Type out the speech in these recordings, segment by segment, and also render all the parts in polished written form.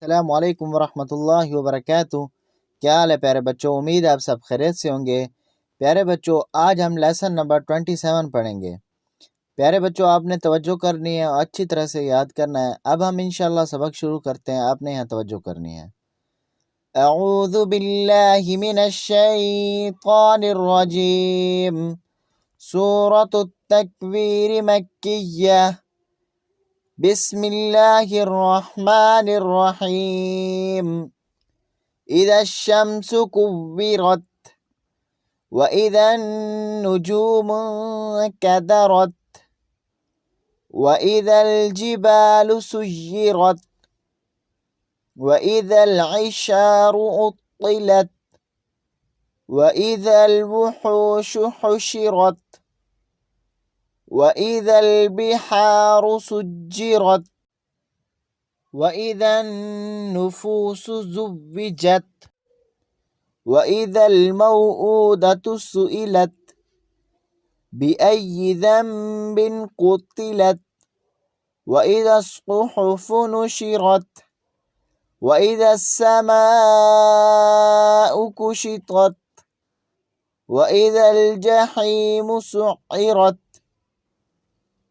अस्सलामु अलैकुम वरहमतुल्लाहि वबरकातुहू। क्या हाल है प्यारे बच्चों, उम्मीद है आप सब खैरियत से होंगे। प्यारे बच्चों, आज हम लेसन नंबर 27 पढ़ेंगे। प्यारे बच्चों, आपने तवज्जो करनी है और अच्छी तरह से याद करना है। अब हम इंशाल्लाह सबक शुरू करते हैं, आपने यहाँ तवज्जो करनी है। अऊज़ु बिल्लाहि मिनश शैतानिर रजीम। सूरतुत तकवीर मक्किय्या। बिस्मिल्लाहिर रहमानिर रहीम। इज़ा शम्सु कुव्विरत व इज़न नुजूमु कदरत व इज़ल जिबालु सुय्यिरत व इज़ल इशारु उत्तिलत व इज़ल वुहूशु हुशिरत व इज़ल बिहारु सुज्जिरत व इज़न नुफूसु ज़ुव्विजत व इज़ल मौऊदतु सुइलत बिअय्यि ज़ंबिन कुतिलत व इज़ा अस्सुहुफु नुशिरत व इज़ा अस्समाउ कुशितत व इज़ल जहीमु सुइरत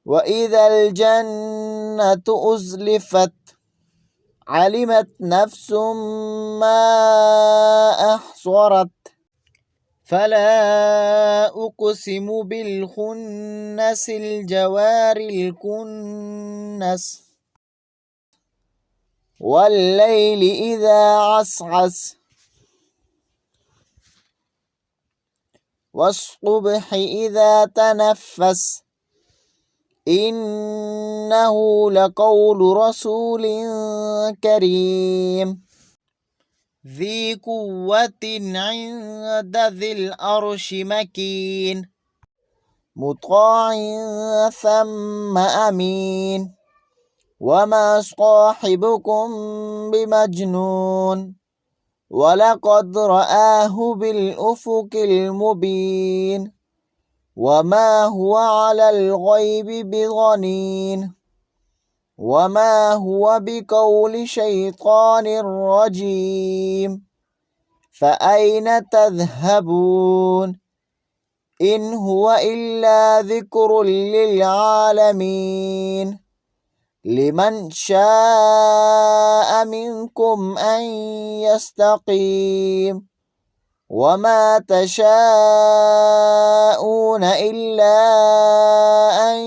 व इज़ल जन्नतु उज़्लिफत अलिमत नफ्सुम मा अहसरत फला उक़सिमु बिल खुन्नसिल जवारिल कुन्नस वल्लैलि इज़ा असअस वस्सुब्हि इज़ा तनफ़्फ़स इन्नहु लक़ौलु रसूलिन करीम ज़ी कुव्वतिन इन्द ज़िल अर्शि मकीन मुत्ताअन सम्म अमीन वमा साहिबुकुम बिमजनून वलक़द रआहु बिल उफ़ुक़िल मुबीन वमा हुवा अलल ग़ैबि बिज़नीन वमा हुवा बिक़ौलि शैतानिर रजीम फ़अयन तज़हबून इन हुवा इल्ला ज़िक्रुल लिल आलमीन लिमन शाअ मिनकुम अन यस्तक़ीम वमा तशाऊन इल्ला अन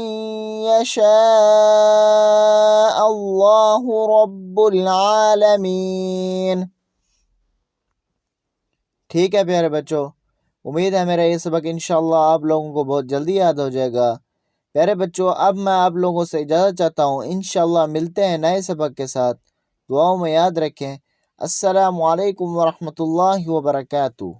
यशाअ अल्लाहु रब्बुल आलमीन। ठीक है प्यारे बच्चों, उम्मीद है मेरा ये सबक इंशाअल्लाह आप लोगों को बहुत जल्दी याद हो जाएगा। प्यारे बच्चों, अब मैं आप लोगों से इजाज़त चाहता हूँ। इंशाअल्लाह मिलते हैं नए सबक के साथ। दुआओं में याद रखें। अस्सलामु अलैकुम वरहमतुल्लाहि वबरकातुहू।